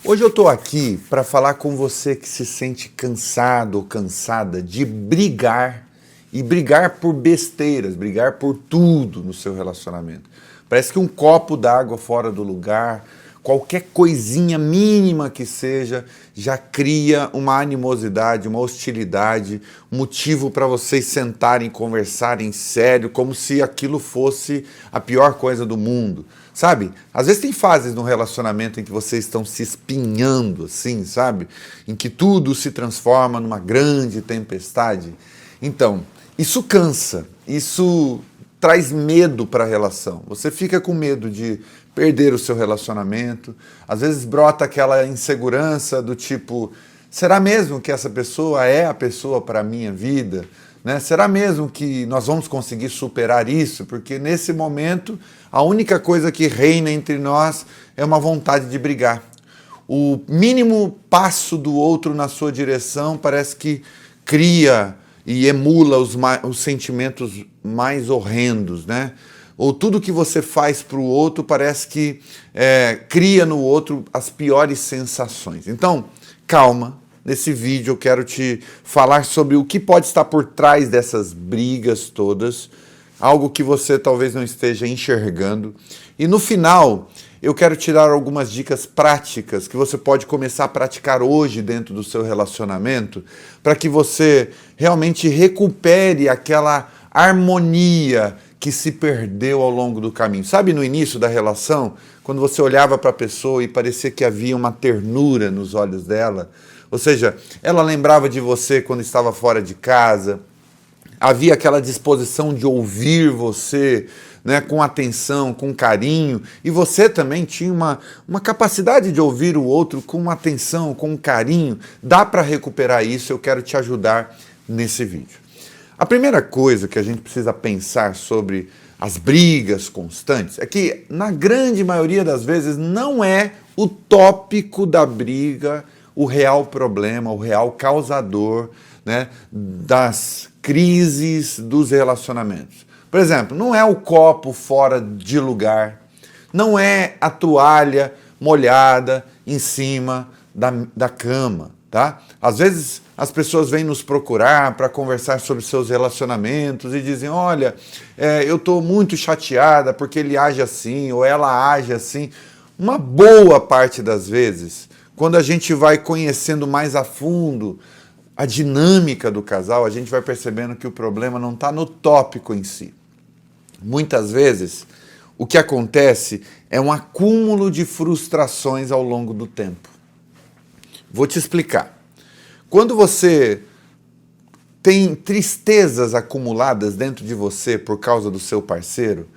Hoje eu estou aqui para falar com você que se sente cansado ou cansada de brigar e brigar por besteiras, brigar por tudo no seu relacionamento. Parece que um copo d'água fora do lugar, qualquer coisinha mínima que seja, já cria uma animosidade, uma hostilidade, um motivo para vocês sentarem e conversarem sério, como se aquilo fosse a pior coisa do mundo. Sabe? Às vezes tem fases no relacionamento em que vocês estão se espinhando, assim, sabe? Em que tudo se transforma numa grande tempestade. Então, isso cansa, isso traz medo para a relação. Você fica com medo de perder o seu relacionamento. Às vezes brota aquela insegurança do tipo, será mesmo que essa pessoa é a pessoa para a minha vida? Né? Será mesmo que nós vamos conseguir superar isso? Porque nesse momento a única coisa que reina entre nós é uma vontade de brigar. O mínimo passo do outro na sua direção parece que cria e emula os sentimentos mais horrendos, né? Ou tudo que você faz para o outro parece que cria no outro as piores sensações. Então, calma. Nesse vídeo eu quero te falar sobre o que pode estar por trás dessas brigas todas, algo que você talvez não esteja enxergando. E no final, eu quero te dar algumas dicas práticas que você pode começar a praticar hoje dentro do seu relacionamento, para que você realmente recupere aquela harmonia que se perdeu ao longo do caminho. Sabe, no início da relação, quando você olhava para a pessoa e parecia que havia uma ternura nos olhos dela, ou seja, ela lembrava de você quando estava fora de casa, havia aquela disposição de ouvir você, né, com atenção, com carinho, e você também tinha uma capacidade de ouvir o outro com atenção, com carinho. Dá para recuperar isso, eu quero te ajudar nesse vídeo. A primeira coisa que a gente precisa pensar sobre as brigas constantes é que, na grande maioria das vezes, não é o tópico da briga o real problema, o real causador, né, das crises dos relacionamentos. Por exemplo, não é o copo fora de lugar, não é a toalha molhada em cima da cama, tá? Às vezes as pessoas vêm nos procurar para conversar sobre seus relacionamentos e dizem, olha, eu estou muito chateada porque ele age assim ou ela age assim. Uma boa parte das vezes, quando a gente vai conhecendo mais a fundo a dinâmica do casal, a gente vai percebendo que o problema não está no tópico em si. Muitas vezes, o que acontece é um acúmulo de frustrações ao longo do tempo. Vou te explicar. Quando você tem tristezas acumuladas dentro de você por causa do seu parceiro,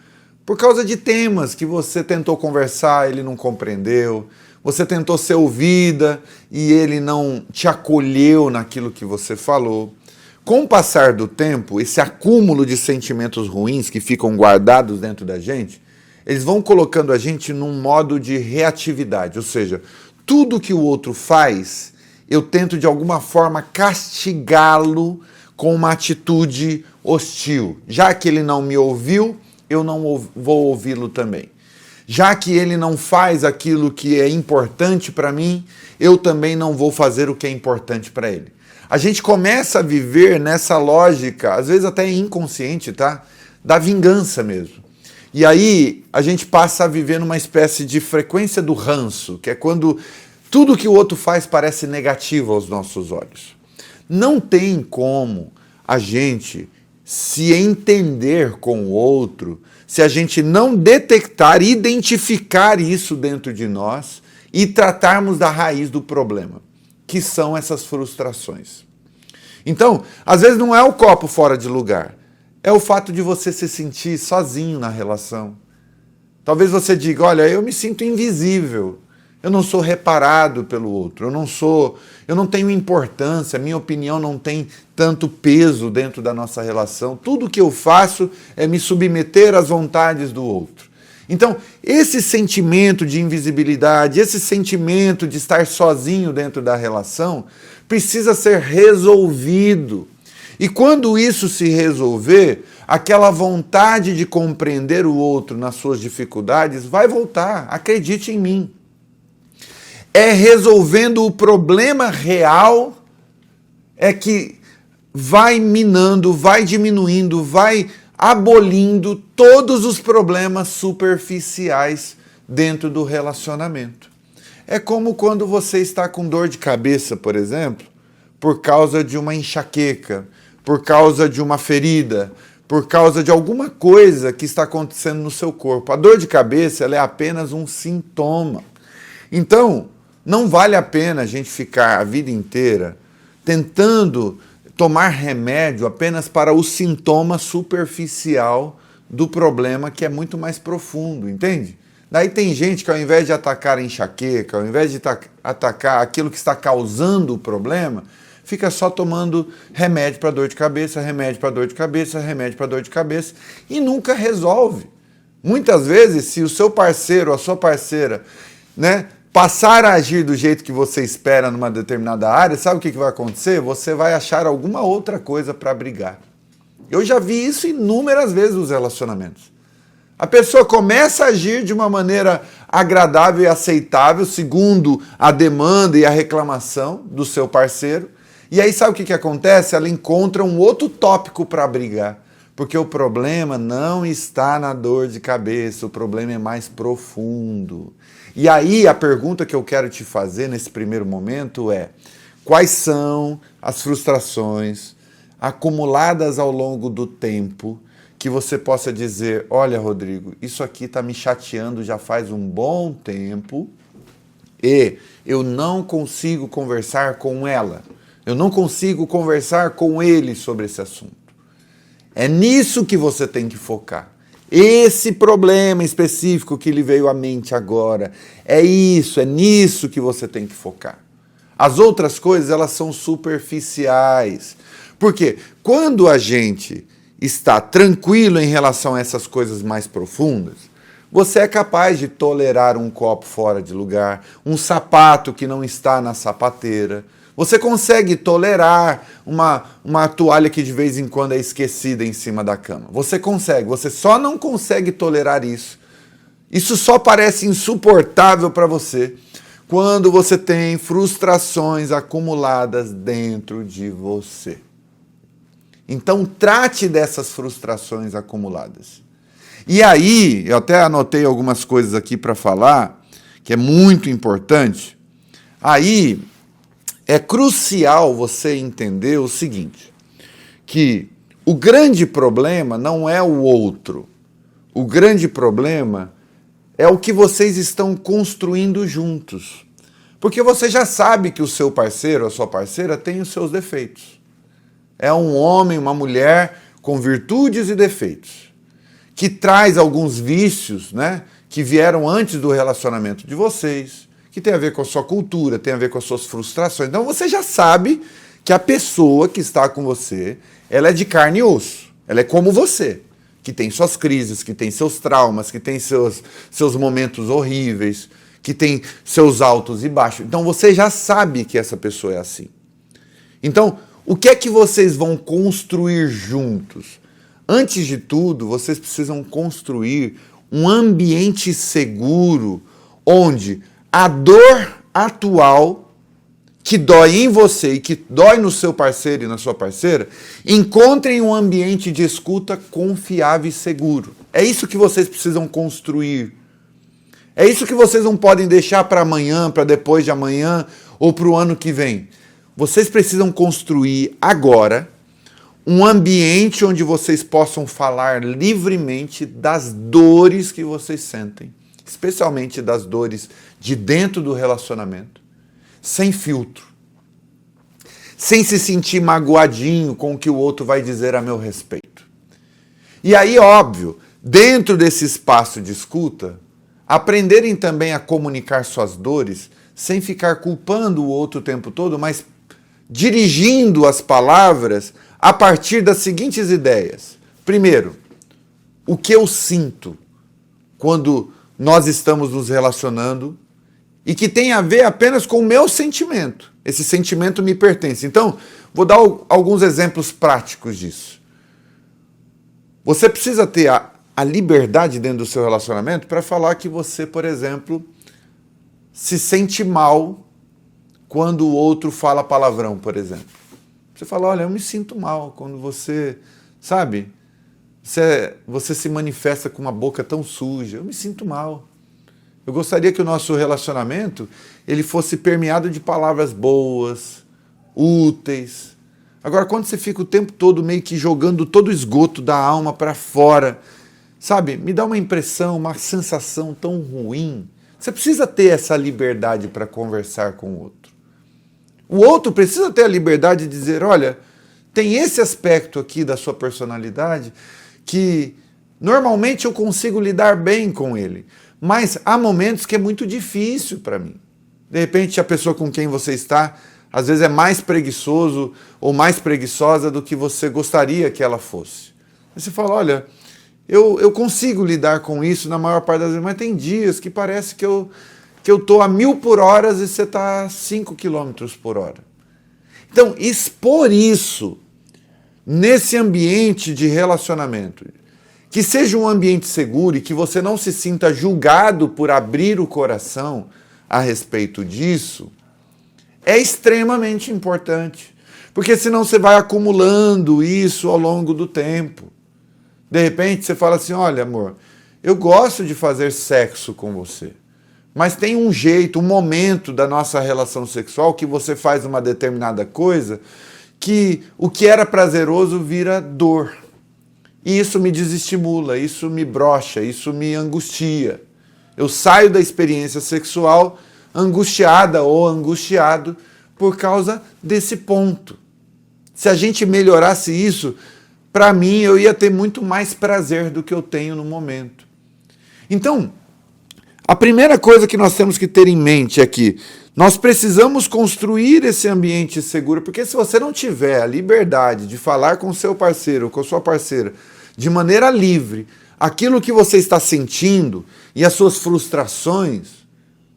por causa de temas que você tentou conversar, ele não compreendeu, você tentou ser ouvida e ele não te acolheu naquilo que você falou. Com o passar do tempo, esse acúmulo de sentimentos ruins que ficam guardados dentro da gente, eles vão colocando a gente num modo de reatividade, ou seja, tudo que o outro faz, eu tento de alguma forma castigá-lo com uma atitude hostil. Já que ele não me ouviu, eu não vou ouvi-lo também. Já que ele não faz aquilo que é importante para mim, eu também não vou fazer o que é importante para ele. A gente começa a viver nessa lógica, às vezes até inconsciente, tá? Da vingança mesmo. E aí a gente passa a viver numa espécie de frequência do ranço, que é quando tudo que o outro faz parece negativo aos nossos olhos. Não tem como a gente se entender com o outro se a gente não detectar, identificar isso dentro de nós e tratarmos da raiz do problema, que são essas frustrações. Então, às vezes não é o copo fora de lugar, é o fato de você se sentir sozinho na relação. Talvez você diga, olha, eu me sinto invisível, eu não sou reparado pelo outro, eu não tenho importância, minha opinião não tem tanto peso dentro da nossa relação. Tudo que eu faço é me submeter às vontades do outro. Então, esse sentimento de invisibilidade, esse sentimento de estar sozinho dentro da relação, precisa ser resolvido. E quando isso se resolver, aquela vontade de compreender o outro nas suas dificuldades vai voltar, acredite em mim. é resolvendo o problema real, é que vai minando, vai diminuindo, vai abolindo todos os problemas superficiais dentro do relacionamento. É como quando você está com dor de cabeça, por exemplo, por causa de uma enxaqueca, por causa de uma ferida, por causa de alguma coisa que está acontecendo no seu corpo. A dor de cabeça, ela é apenas um sintoma. Então, não vale a pena a gente ficar a vida inteira tentando tomar remédio apenas para o sintoma superficial do problema, que é muito mais profundo, entende? Daí tem gente que, ao invés de atacar a enxaqueca, ao invés de atacar aquilo que está causando o problema, fica só tomando remédio para dor de cabeça, remédio para dor de cabeça, remédio para dor de cabeça, e nunca resolve. Muitas vezes, se o seu parceiro ou a sua parceira, passar a agir do jeito que você espera numa determinada área, sabe o que vai acontecer? Você vai achar alguma outra coisa para brigar. Eu já vi isso inúmeras vezes nos relacionamentos. A pessoa começa a agir de uma maneira agradável e aceitável, segundo a demanda e a reclamação do seu parceiro. E aí sabe o que acontece? Ela encontra um outro tópico para brigar. Porque o problema não está na dor de cabeça, o problema é mais profundo. E aí a pergunta que eu quero te fazer nesse primeiro momento é: quais são as frustrações acumuladas ao longo do tempo que você possa dizer, olha, Rodrigo, isso aqui está me chateando já faz um bom tempo e eu não consigo conversar com ela, eu não consigo conversar com ele sobre esse assunto. É nisso que você tem que focar. Esse problema específico que lhe veio à mente agora, é nisso que você tem que focar. As outras coisas, elas são superficiais. Porque quando a gente está tranquilo em relação a essas coisas mais profundas, você é capaz de tolerar um copo fora de lugar, um sapato que não está na sapateira. Você consegue tolerar uma toalha que de vez em quando é esquecida em cima da cama. Você consegue, você só não consegue tolerar isso. Isso só parece insuportável para você quando você tem frustrações acumuladas dentro de você. Então, trate dessas frustrações acumuladas. E aí, eu até anotei algumas coisas aqui para falar, que é muito importante. Aí, é crucial você entender o seguinte, que o grande problema não é o outro. O grande problema é o que vocês estão construindo juntos. Porque você já sabe que o seu parceiro, a sua parceira, tem os seus defeitos. É um homem, uma mulher com virtudes e defeitos, que traz alguns vícios, que vieram antes do relacionamento de vocês, que tem a ver com a sua cultura, tem a ver com as suas frustrações. Então você já sabe que a pessoa que está com você, ela é de carne e osso, ela é como você, que tem suas crises, que tem seus traumas, que tem seus momentos horríveis, que tem seus altos e baixos. Então você já sabe que essa pessoa é assim. Então, o que é que vocês vão construir juntos? Antes de tudo, vocês precisam construir um ambiente seguro onde a dor atual que dói em você e que dói no seu parceiro e na sua parceira, encontrem um ambiente de escuta confiável e seguro. É isso que vocês precisam construir. É isso que vocês não podem deixar para amanhã, para depois de amanhã ou para o ano que vem. Vocês precisam construir agora um ambiente onde vocês possam falar livremente das dores que vocês sentem, especialmente das dores de dentro do relacionamento, sem filtro, sem se sentir magoadinho com o que o outro vai dizer a meu respeito. E aí, óbvio, dentro desse espaço de escuta, aprenderem também a comunicar suas dores sem ficar culpando o outro o tempo todo, mas dirigindo as palavras a partir das seguintes ideias. Primeiro, o que eu sinto quando nós estamos nos relacionando e que tem a ver apenas com o meu sentimento. Esse sentimento me pertence. Então, vou dar alguns exemplos práticos disso. Você precisa ter a liberdade dentro do seu relacionamento para falar que você, por exemplo, se sente mal quando o outro fala palavrão, por exemplo. Você fala, olha, eu me sinto mal quando você, sabe, você se manifesta com uma boca tão suja. Eu me sinto mal. Eu gostaria que o nosso relacionamento ele fosse permeado de palavras boas, úteis. Agora, quando você fica o tempo todo meio que jogando todo o esgoto da alma para fora, sabe, me dá uma impressão, uma sensação tão ruim. Você precisa ter essa liberdade para conversar com o outro. O outro precisa ter a liberdade de dizer, olha, tem esse aspecto aqui da sua personalidade que normalmente eu consigo lidar bem com ele, mas há momentos que é muito difícil para mim. De repente a pessoa com quem você está, às vezes é mais preguiçoso ou mais preguiçosa do que você gostaria que ela fosse. Aí você fala, olha, eu consigo lidar com isso na maior parte das vezes, mas tem dias que parece que eu estou a 1000 por hora e você está a 5 quilômetros por hora. Então, expor isso nesse ambiente de relacionamento, que seja um ambiente seguro e que você não se sinta julgado por abrir o coração a respeito disso, é extremamente importante. Porque senão você vai acumulando isso ao longo do tempo. De repente você fala assim, olha amor, eu gosto de fazer sexo com você, mas tem um jeito, um momento da nossa relação sexual que você faz uma determinada coisa que o que era prazeroso vira dor. E isso me desestimula, isso me brocha, isso me angustia. Eu saio da experiência sexual angustiada ou angustiado por causa desse ponto. Se a gente melhorasse isso, para mim eu ia ter muito mais prazer do que eu tenho no momento. Então, a primeira coisa que nós temos que ter em mente é que nós precisamos construir esse ambiente seguro, porque se você não tiver a liberdade de falar com o seu parceiro ou com a sua parceira de maneira livre, aquilo que você está sentindo e as suas frustrações,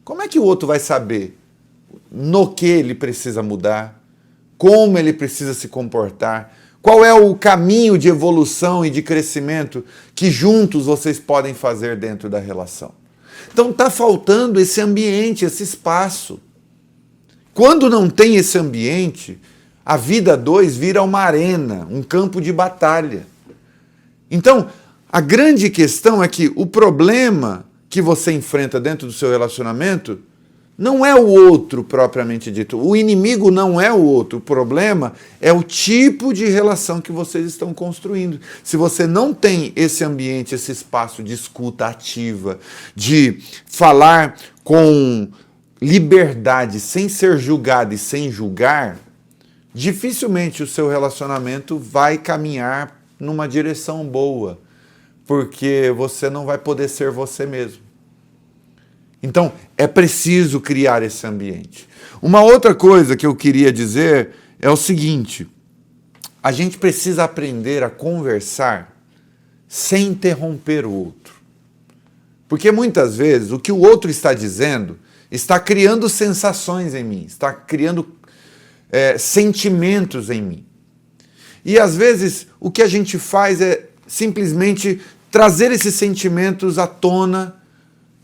como é que o outro vai saber no que ele precisa mudar, como ele precisa se comportar, qual é o caminho de evolução e de crescimento que juntos vocês podem fazer dentro da relação? Então está faltando esse ambiente, esse espaço. Quando não tem esse ambiente, a vida 2 vira uma arena, um campo de batalha. Então, a grande questão é que o problema que você enfrenta dentro do seu relacionamento não é o outro propriamente dito. O inimigo não é o outro. O problema é o tipo de relação que vocês estão construindo. Se você não tem esse ambiente, esse espaço de escuta ativa, de falar com liberdade, sem ser julgado e sem julgar, dificilmente o seu relacionamento vai caminhar numa direção boa, porque você não vai poder ser você mesmo. Então, é preciso criar esse ambiente. Uma outra coisa que eu queria dizer é o seguinte: a gente precisa aprender a conversar sem interromper o outro. Porque muitas vezes o que o outro está dizendo está criando sensações em mim, está criando sentimentos em mim. E às vezes o que a gente faz é simplesmente trazer esses sentimentos à tona,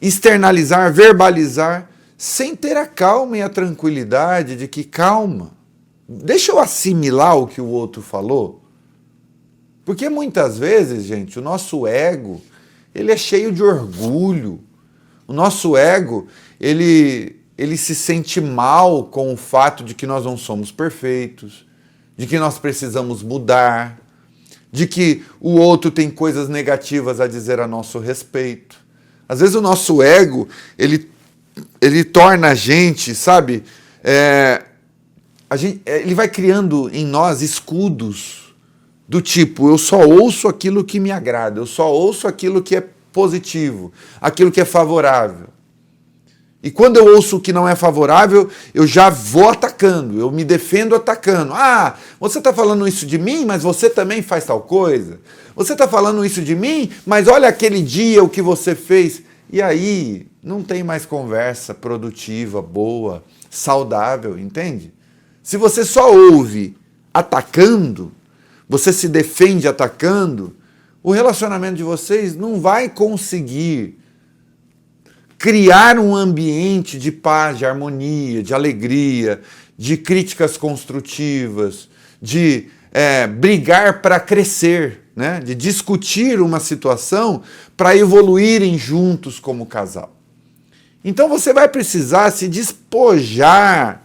externalizar, verbalizar, sem ter a calma e a tranquilidade de que, calma, deixa eu assimilar o que o outro falou. Porque muitas vezes, gente, o nosso ego, ele é cheio de orgulho. O nosso ego, ele se sente mal com o fato de que nós não somos perfeitos, de que nós precisamos mudar, de que o outro tem coisas negativas a dizer a nosso respeito. Às vezes o nosso ego, ele torna a gente, sabe, ele vai criando em nós escudos do tipo, eu só ouço aquilo que me agrada, eu só ouço aquilo que é positivo, aquilo que é favorável. E quando eu ouço o que não é favorável, eu já vou atacando, eu me defendo atacando. Ah, você está falando isso de mim, mas você também faz tal coisa. Você está falando isso de mim, mas olha aquele dia o que você fez. E aí não tem mais conversa produtiva, boa, saudável, entende? Se você só ouve atacando, você se defende atacando, o relacionamento de vocês não vai conseguir criar um ambiente de paz, de harmonia, de alegria, de críticas construtivas, de brigar para crescer, né? De discutir uma situação para evoluírem juntos como casal. Então você vai precisar se despojar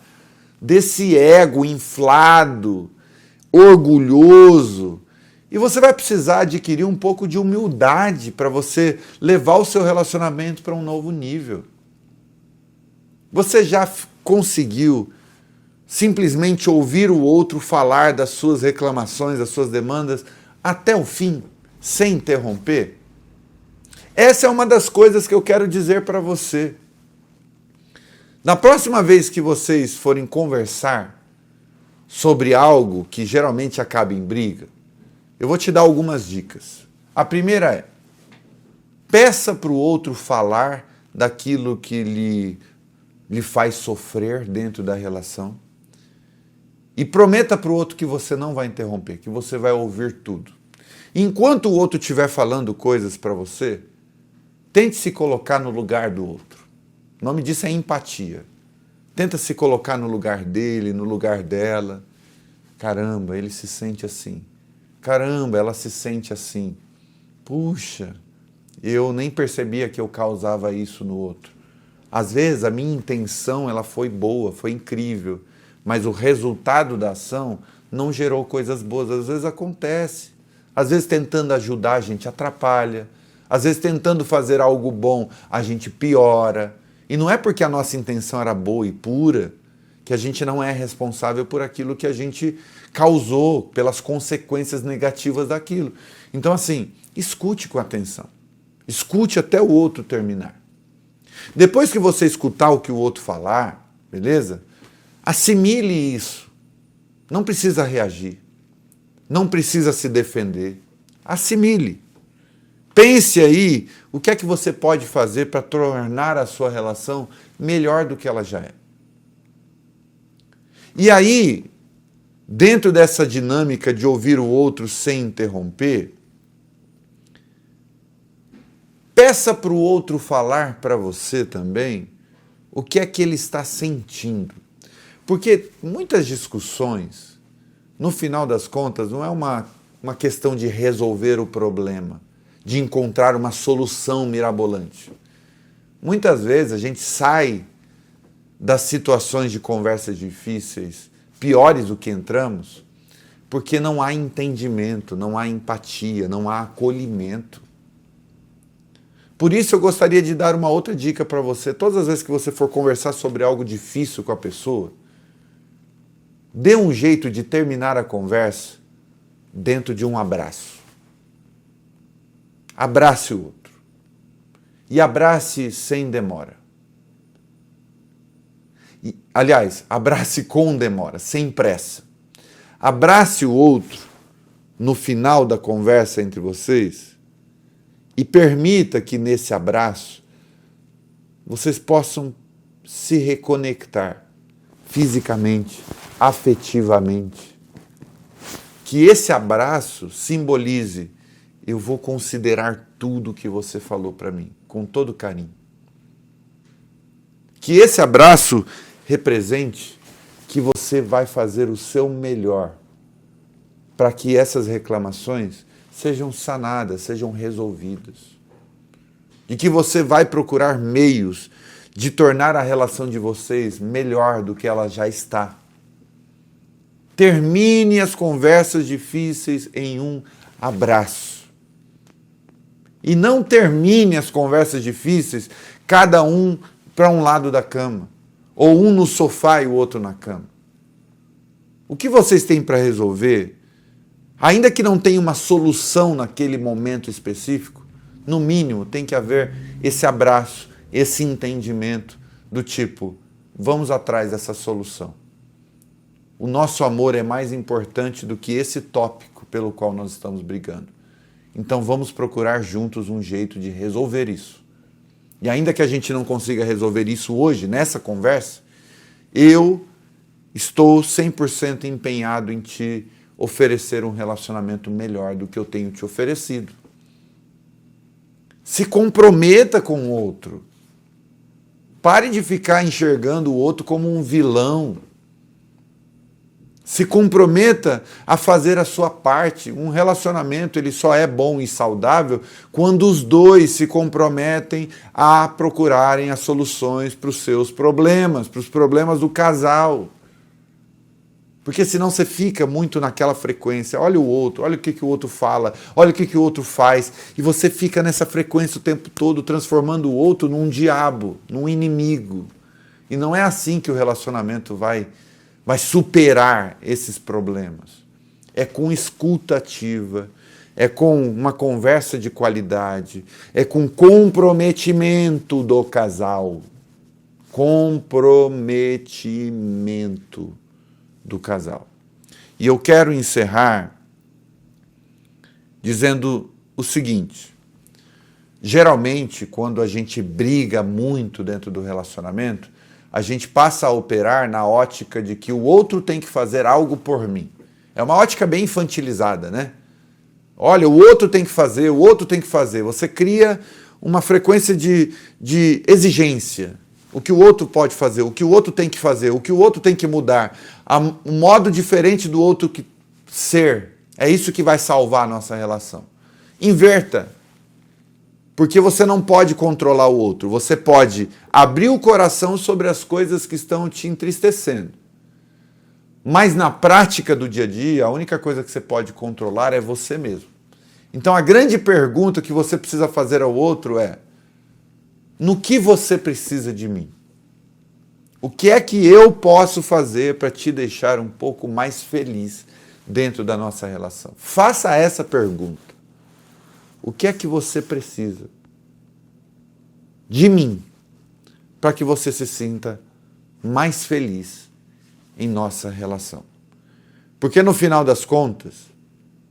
desse ego inflado, orgulhoso, e você vai precisar adquirir um pouco de humildade para você levar o seu relacionamento para um novo nível. Você já conseguiu simplesmente ouvir o outro falar das suas reclamações, das suas demandas, até o fim, sem interromper? Essa é uma das coisas que eu quero dizer para você. Na próxima vez que vocês forem conversar sobre algo que geralmente acaba em briga, eu vou te dar algumas dicas. A primeira é: peça para o outro falar daquilo que lhe faz sofrer dentro da relação. E prometa para o outro que você não vai interromper, que você vai ouvir tudo. Enquanto o outro estiver falando coisas para você, tente se colocar no lugar do outro. O nome disso é empatia. Tenta se colocar no lugar dele, no lugar dela. Caramba, ele se sente assim. Caramba, ela se sente assim. Puxa, eu nem percebia que eu causava isso no outro. Às vezes a minha intenção ela foi boa, foi incrível, mas o resultado da ação não gerou coisas boas. Às vezes acontece. Às vezes tentando ajudar a gente atrapalha. Às vezes tentando fazer algo bom a gente piora. E não é porque a nossa intenção era boa e pura que a gente não é responsável por aquilo que a gente causou, pelas consequências negativas daquilo. Então, assim, escute com atenção. Escute até o outro terminar. Depois que você escutar o que o outro falar, beleza? Assimile isso. Não precisa reagir. Não precisa se defender. Assimile. Pense aí o que é que você pode fazer para tornar a sua relação melhor do que ela já é. E aí, dentro dessa dinâmica de ouvir o outro sem interromper, peça para o outro falar para você também o que é que ele está sentindo. Porque muitas discussões, no final das contas, não é uma questão de resolver o problema, de encontrar uma solução mirabolante. Muitas vezes a gente sai das situações de conversas difíceis, piores do que entramos, porque não há entendimento, não há empatia, não há acolhimento. Por isso eu gostaria de dar uma outra dica para você. Todas as vezes que você for conversar sobre algo difícil com a pessoa, dê um jeito de terminar a conversa dentro de um abraço. Abrace o outro. E abrace sem demora. Aliás, abrace com demora, sem pressa. Abrace o outro no final da conversa entre vocês e permita que nesse abraço vocês possam se reconectar fisicamente, afetivamente. Que esse abraço simbolize: eu vou considerar tudo que você falou para mim, com todo carinho. Que esse abraço represente que você vai fazer o seu melhor para que essas reclamações sejam sanadas, sejam resolvidas. E que você vai procurar meios de tornar a relação de vocês melhor do que ela já está. Termine as conversas difíceis em um abraço. E não termine as conversas difíceis cada um para um lado da cama, ou um no sofá e o outro na cama. O que vocês têm para resolver, ainda que não tenha uma solução naquele momento específico, no mínimo tem que haver esse abraço, esse entendimento do tipo: vamos atrás dessa solução. O nosso amor é mais importante do que esse tópico pelo qual nós estamos brigando. Então vamos procurar juntos um jeito de resolver isso. E ainda que a gente não consiga resolver isso hoje, nessa conversa, eu estou 100% empenhado em te oferecer um relacionamento melhor do que eu tenho te oferecido. Se comprometa com o outro. Pare de ficar enxergando o outro como um vilão. Se comprometa a fazer a sua parte. Um relacionamento ele só é bom e saudável quando os dois se comprometem a procurarem as soluções para os seus problemas, para os problemas do casal. Porque senão você fica muito naquela frequência, olha o outro, olha o que o outro fala, olha o que o outro faz, e você fica nessa frequência o tempo todo, transformando o outro num diabo, num inimigo. E não é assim que o relacionamento vai superar esses problemas. É com escuta ativa, é com uma conversa de qualidade, é com comprometimento do casal. Comprometimento do casal. E eu quero encerrar dizendo o seguinte: geralmente, quando a gente briga muito dentro do relacionamento, a gente passa a operar na ótica de que o outro tem que fazer algo por mim. É uma ótica bem infantilizada, né? Olha, o outro tem que fazer, o outro tem que fazer. Você cria uma frequência de exigência. O que o outro pode fazer, o que o outro tem que fazer, o que o outro tem que mudar. Um modo diferente do outro ser. É isso que vai salvar a nossa relação. Inverta. Porque você não pode controlar o outro. Você pode abrir o coração sobre as coisas que estão te entristecendo. Mas na prática do dia a dia, a única coisa que você pode controlar é você mesmo. Então a grande pergunta que você precisa fazer ao outro é: no que você precisa de mim? O que é que eu posso fazer para te deixar um pouco mais feliz dentro da nossa relação? Faça essa pergunta. O que é que você precisa de mim para que você se sinta mais feliz em nossa relação? Porque no final das contas,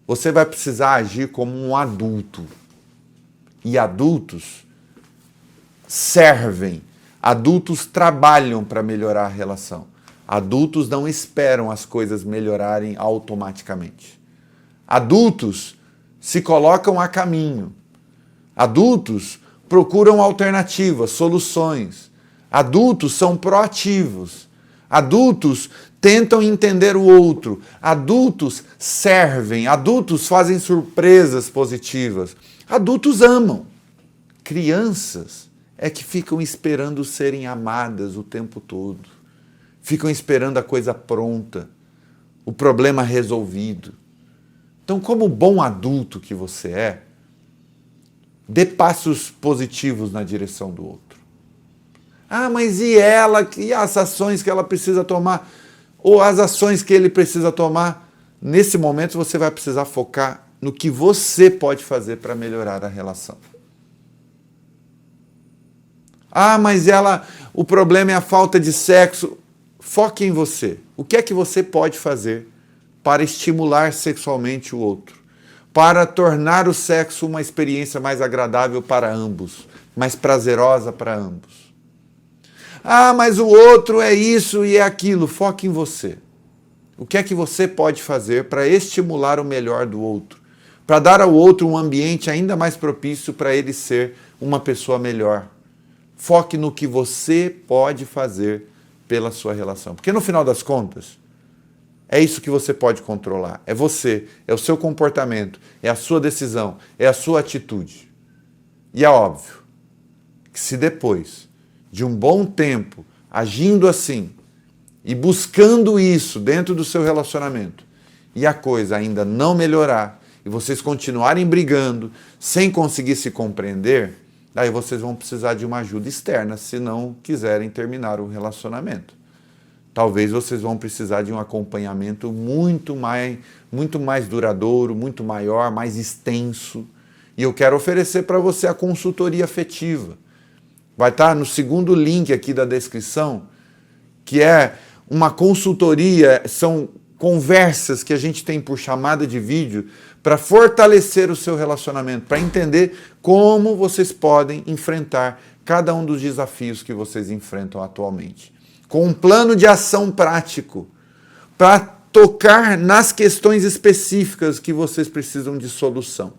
você vai precisar agir como um adulto. E adultos servem, adultos trabalham para melhorar a relação. Adultos não esperam as coisas melhorarem automaticamente. Adultos se colocam a caminho. Adultos procuram alternativas, soluções. Adultos são proativos. Adultos tentam entender o outro. Adultos servem. Adultos fazem surpresas positivas. Adultos amam. Crianças é que ficam esperando serem amadas o tempo todo. Ficam esperando a coisa pronta, o problema resolvido. Então, como bom adulto que você é, dê passos positivos na direção do outro. Ah, mas e ela? E as ações que ela precisa tomar? Ou as ações que ele precisa tomar? Nesse momento, você vai precisar focar no que você pode fazer para melhorar a relação. Ah, mas o problema é a falta de sexo. Foque em você. O que é que você pode fazer para estimular sexualmente o outro? Para tornar o sexo uma experiência mais agradável para ambos, mais prazerosa para ambos. Ah, mas o outro é isso e é aquilo. Foque em você. O que é que você pode fazer para estimular o melhor do outro? Para dar ao outro um ambiente ainda mais propício para ele ser uma pessoa melhor. Foque no que você pode fazer pela sua relação. Porque no final das contas, é isso que você pode controlar. É você, é o seu comportamento, é a sua decisão, é a sua atitude. E é óbvio que se depois de um bom tempo agindo assim e buscando isso dentro do seu relacionamento e a coisa ainda não melhorar e vocês continuarem brigando sem conseguir se compreender, aí vocês vão precisar de uma ajuda externa se não quiserem terminar o relacionamento. Talvez vocês vão precisar de um acompanhamento muito mais duradouro, muito maior, mais extenso. E eu quero oferecer para você a consultoria afetiva. Vai estar no segundo link aqui da descrição, que é uma consultoria, são conversas que a gente tem por chamada de vídeo para fortalecer o seu relacionamento, para entender como vocês podem enfrentar cada um dos desafios que vocês enfrentam atualmente. Com um plano de ação prático, para tocar nas questões específicas que vocês precisam de solução.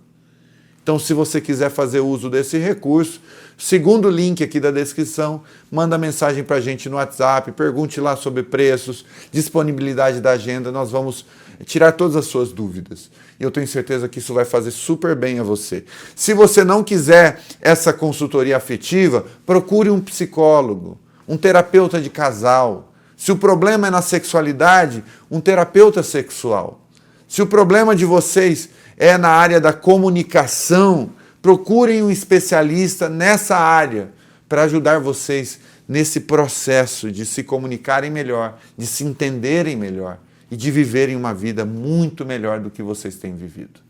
Então, se você quiser fazer uso desse recurso, Segundo link aqui da descrição, manda mensagem para a gente no WhatsApp, pergunte lá sobre preços, disponibilidade da agenda, nós vamos tirar todas as suas dúvidas. E eu tenho certeza que isso vai fazer super bem a você. Se você não quiser essa consultoria afetiva, procure um psicólogo, um terapeuta de casal. Se o problema é na sexualidade, um terapeuta sexual. Se o problema de vocês é na área da comunicação, procurem um especialista nessa área para ajudar vocês nesse processo de se comunicarem melhor, de se entenderem melhor e de viverem uma vida muito melhor do que vocês têm vivido.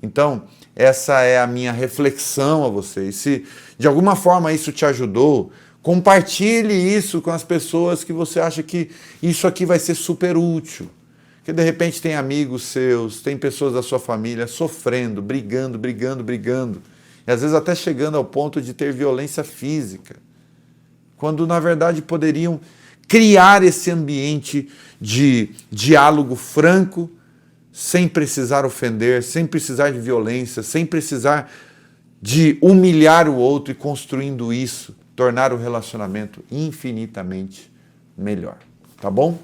Então, essa é a minha reflexão a vocês. Se de alguma forma isso te ajudou, compartilhe isso com as pessoas que você acha que isso aqui vai ser super útil. Porque de repente tem amigos seus, tem pessoas da sua família sofrendo, brigando. E às vezes até chegando ao ponto de ter violência física. Quando na verdade poderiam criar esse ambiente de diálogo franco, sem precisar ofender, sem precisar de violência, sem precisar de humilhar o outro e construindo isso, tornar o relacionamento infinitamente melhor. Tá bom?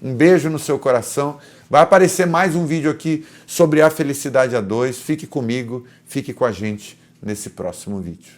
Um beijo no seu coração. Vai aparecer mais um vídeo aqui sobre a felicidade a dois. Fique comigo, fique com a gente nesse próximo vídeo.